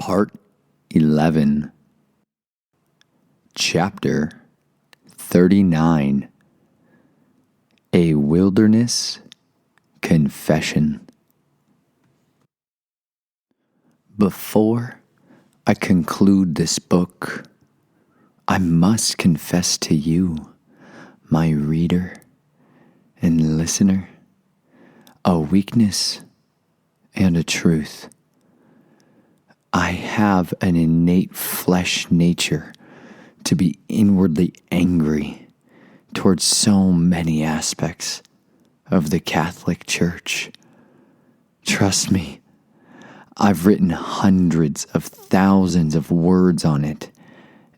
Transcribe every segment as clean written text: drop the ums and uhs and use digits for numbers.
Part 11, Chapter 39, A Wilderness Confession. Before I conclude this book, I must confess to you, my reader and listener, a weakness and a truth. I have an innate flesh nature to be inwardly angry towards so many aspects of the Catholic Church. Trust me, I've written hundreds of thousands of words on it,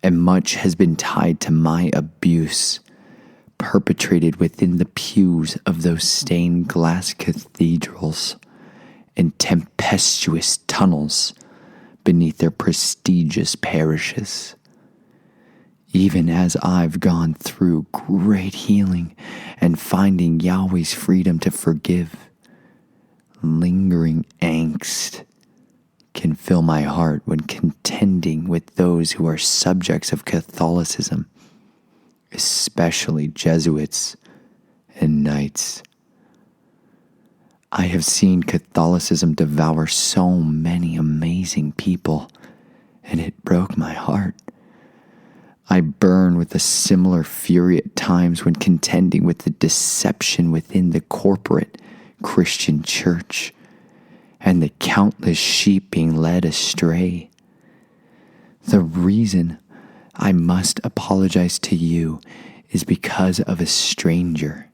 and much has been tied to my abuse perpetrated within the pews of those stained glass cathedrals and tempestuous tunnels beneath their prestigious parishes. Even as I've gone through great healing and finding Yahweh's freedom to forgive, lingering angst can fill my heart when contending with those who are subjects of Catholicism, especially Jesuits and Knights. I have seen Catholicism devour so many amazing people, and it broke my heart. I burn with a similar fury at times when contending with the deception within the corporate Christian church and the countless sheep being led astray. The reason I must apologize to you is because of a stranger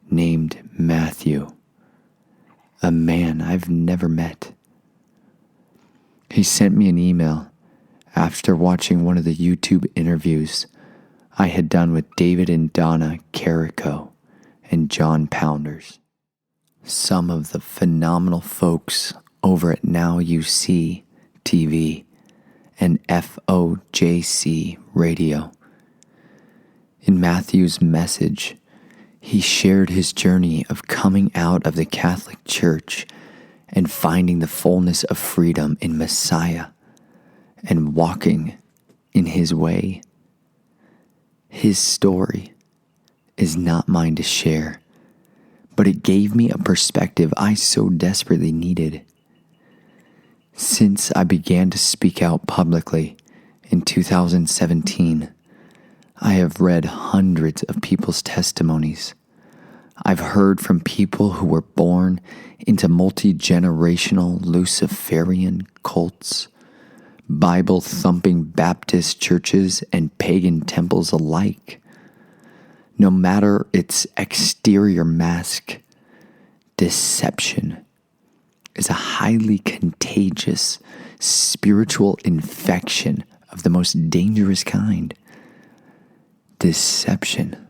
named Matthew, a man I've never met. He sent me an email after watching one of the YouTube interviews I had done with David and Donna Carrico and John Pounders, some of the phenomenal folks over at Now You See TV and FOJC Radio. In Matthew's message, he shared his journey of coming out of the Catholic Church and finding the fullness of freedom in Messiah and walking in his way. His story is not mine to share, but it gave me a perspective I so desperately needed. Since I began to speak out publicly in 2017, I have read hundreds of people's testimonies. I've heard from people who were born into multi-generational Luciferian cults, Bible-thumping Baptist churches, and pagan temples alike. No matter its exterior mask, deception is a highly contagious spiritual infection of the most dangerous kind. Deception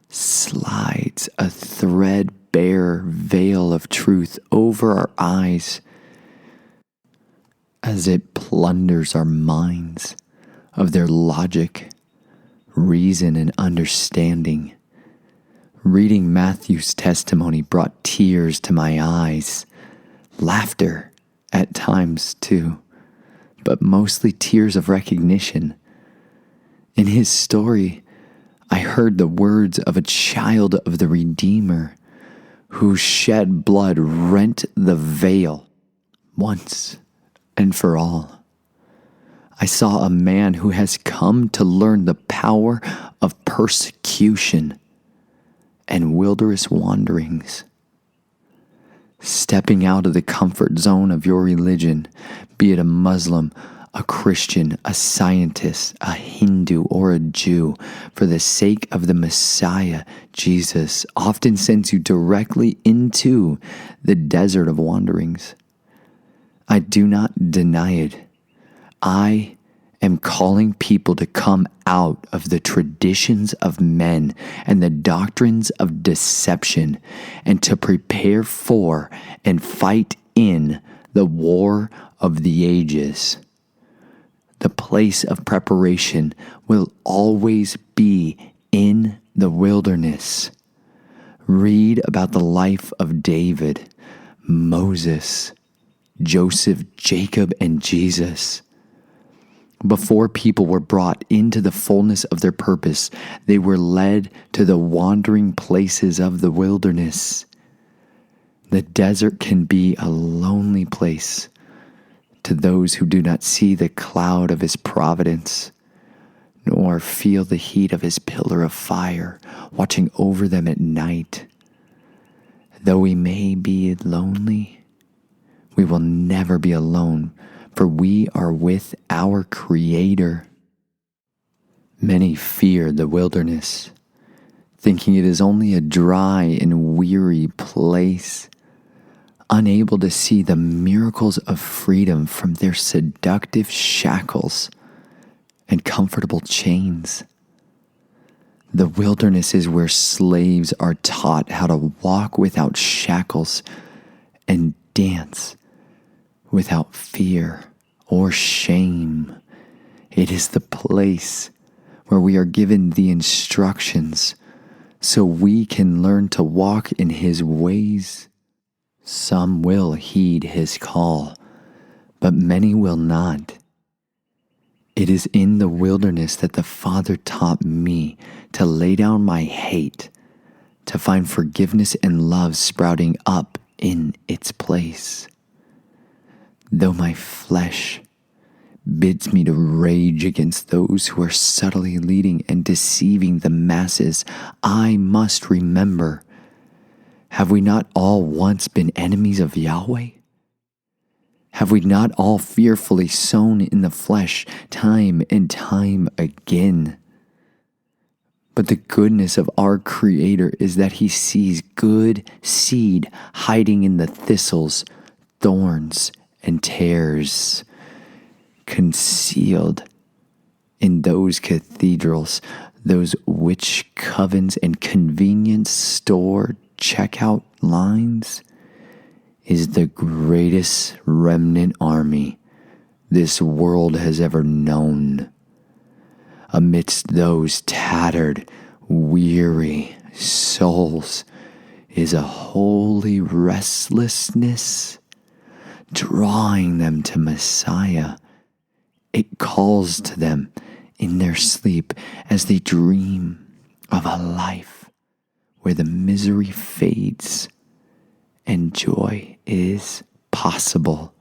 slides a threadbare veil of truth over our eyes as it plunders our minds of their logic, reason, and understanding. Reading Matthew's testimony brought tears to my eyes, laughter at times too, but mostly tears of recognition. In his story, I heard the words of a child of the Redeemer whose shed blood rent the veil once and for all. I saw a man who has come to learn the power of persecution and wilderness wanderings. Stepping out of the comfort zone of your religion, be it a Muslim, a Christian, a scientist, a Hindu, or a Jew, for the sake of the Messiah, Jesus often sends you directly into the desert of wanderings. I do not deny it. I am calling people to come out of the traditions of men and the doctrines of deception and to prepare for and fight in the war of the ages. The place of preparation will always be in the wilderness. Read about the life of David, Moses, Joseph, Jacob, and Jesus. Before people were brought into the fullness of their purpose, they were led to the wandering places of the wilderness. The desert can be a lonely place to those who do not see the cloud of his providence, nor feel the heat of his pillar of fire watching over them at night. Though we may be lonely, we will never be alone, for we are with our Creator. Many fear the wilderness, thinking it is only a dry and weary place, unable to see the miracles of freedom from their seductive shackles and comfortable chains. The wilderness is where slaves are taught how to walk without shackles and dance without fear or shame. It is the place where we are given the instructions so we can learn to walk in His ways. Some will heed His call, but many will not. It is in the wilderness that the Father taught me to lay down my hate, to find forgiveness and love sprouting up in its place. Though my flesh bids me to rage against those who are subtly leading and deceiving the masses, I must remember, have we not all once been enemies of Yahweh? Have we not all fearfully sown in the flesh time and time again? But the goodness of our Creator is that He sees good seed hiding in the thistles, thorns, and tares, concealed in those cathedrals, those witch covens and convenience store checkout lines, is the greatest remnant army this world has ever known. Amidst those tattered, weary souls is a holy restlessness, drawing them to Messiah. It calls to them in their sleep as they dream of a life where the misery fades and joy is possible.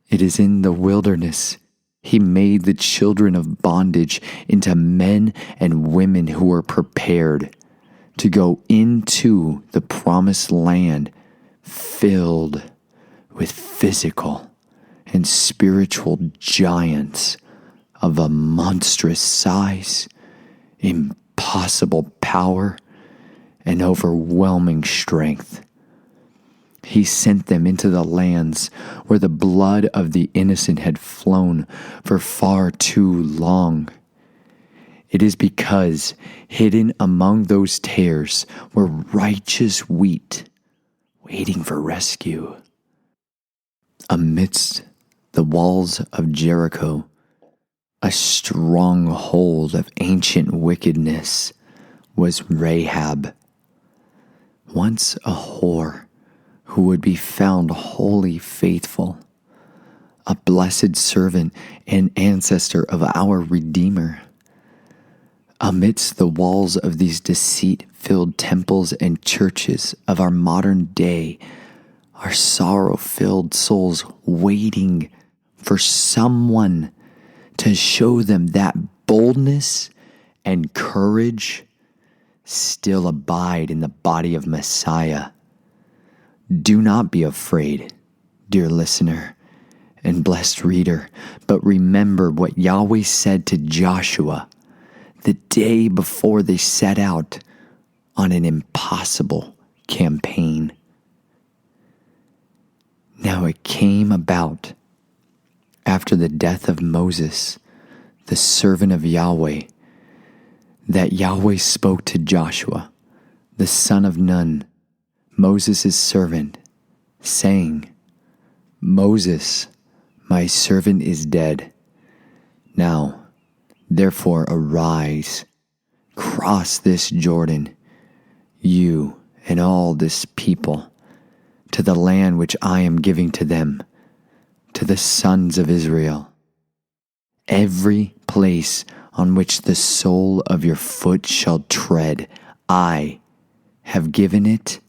It is in the wilderness He made the children of bondage into men and women who are prepared to go into the promised land filled with physical and spiritual giants of a monstrous size, impossible power, and overwhelming strength. He sent them into the lands where the blood of the innocent had flown for far too long. It is because hidden among those tares were righteous wheat waiting for rescue. Amidst the walls of Jericho, a stronghold of ancient wickedness, was Rahab, once a whore who would be found wholly faithful, a blessed servant and ancestor of our Redeemer. Amidst the walls of these deceit-filled temples and churches of our modern day are sorrow-filled souls waiting for someone to show them that boldness and courage still abide in the body of Messiah. Do not be afraid, dear listener and blessed reader, but remember what Yahweh said to Joshua the day before they set out on an impossible campaign. Now it came about after the death of Moses, the servant of Yahweh, that Yahweh spoke to Joshua, the son of Nun, Moses' servant, saying, Moses, my servant, is dead. Now, therefore, arise, cross this Jordan, you and all this people, to the land which I am giving to them, to the sons of Israel. Every place on which the sole of your foot shall tread, I have given it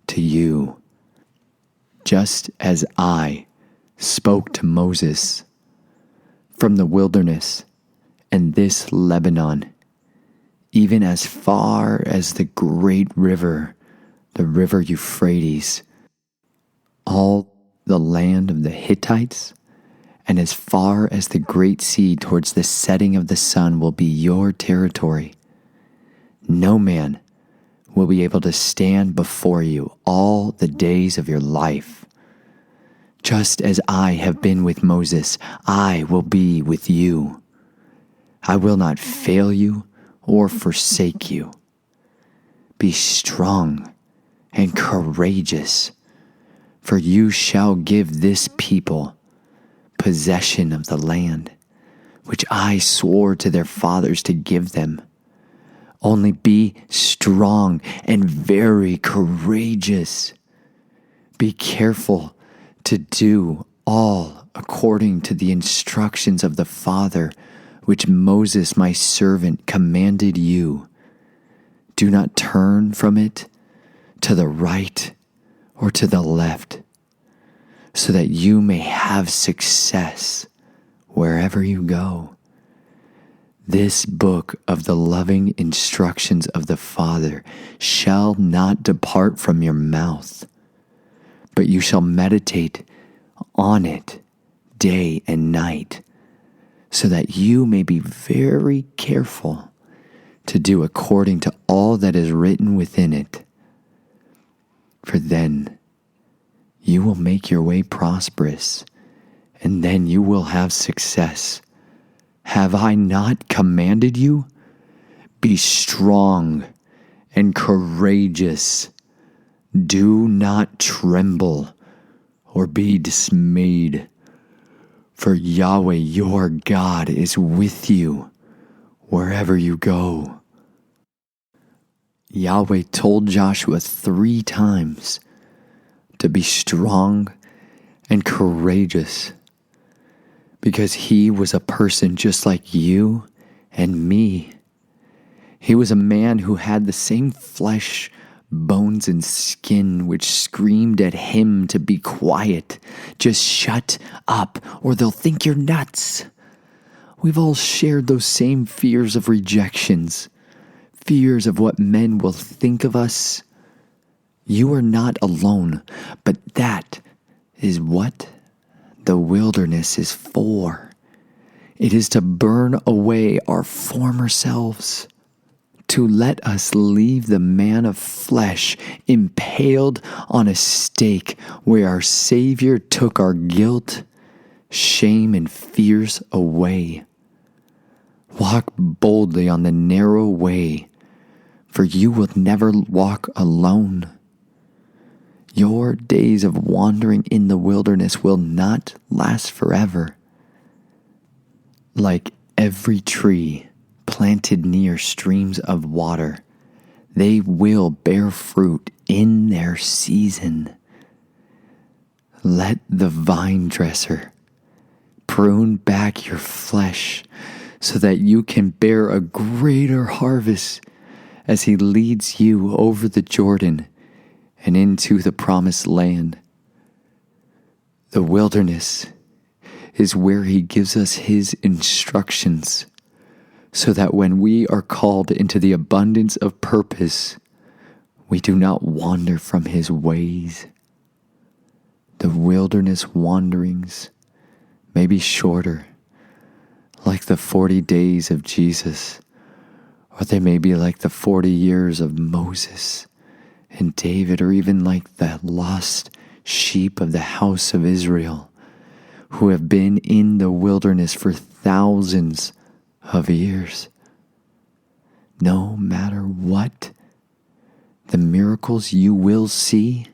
to you. Just as I spoke to Moses from the wilderness and this Lebanon, even as far as the great river, the river Euphrates, all the land of the Hittites, and as far as the great sea towards the setting of the sun will be your territory. No man will be able to stand before you all the days of your life. Just as I have been with Moses, I will be with you. I will not fail you or forsake you. Be strong and courageous, for you shall give this people possession of the land, which I swore to their fathers to give them. Only be strong and very courageous. Be careful to do all according to the instructions of the Father, which Moses my servant commanded you. Do not turn from it to the right or to the left, so that you may have success wherever you go. This book of the loving instructions of the Father shall not depart from your mouth, but you shall meditate on it day and night, so that you may be very careful to do according to all that is written within it. For then you will make your way prosperous, and then you will have success. Have I not commanded you? Be strong and courageous. Do not tremble or be dismayed, for Yahweh your God is with you wherever you go. Yahweh told Joshua 3 times to be strong and courageous, because he was a person just like you and me. He was a man who had the same flesh, bones, and skin which screamed at him to be quiet. Just shut up, or they'll think you're nuts. We've all shared those same fears of rejections, fears of what men will think of us. You are not alone, but that is what the wilderness is for. It is to burn away our former selves, to let us leave the man of flesh impaled on a stake where our Savior took our guilt, shame, and fears away. Walk boldly on the narrow way, for you will never walk alone. Your days of wandering in the wilderness will not last forever. Like every tree planted near streams of water, they will bear fruit in their season. Let the vine dresser prune back your flesh so that you can bear a greater harvest as he leads you over the Jordan and into the promised land. The wilderness is where he gives us his instructions, so that when we are called into the abundance of purpose, we do not wander from his ways. The wilderness wanderings may be shorter, like the 40 days of Jesus, or they may be like the 40 years of Moses and David, or even like the lost sheep of the house of Israel, who have been in the wilderness for thousands of years. No matter what, the miracles you will see,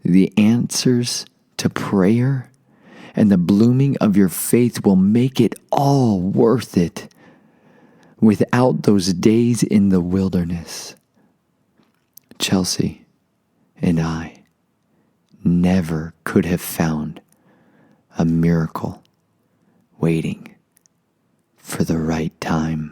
the answers to prayer, and the blooming of your faith will make it all worth it. Without those days in the wilderness, Chelsea and I never could have found a miracle waiting for the right time.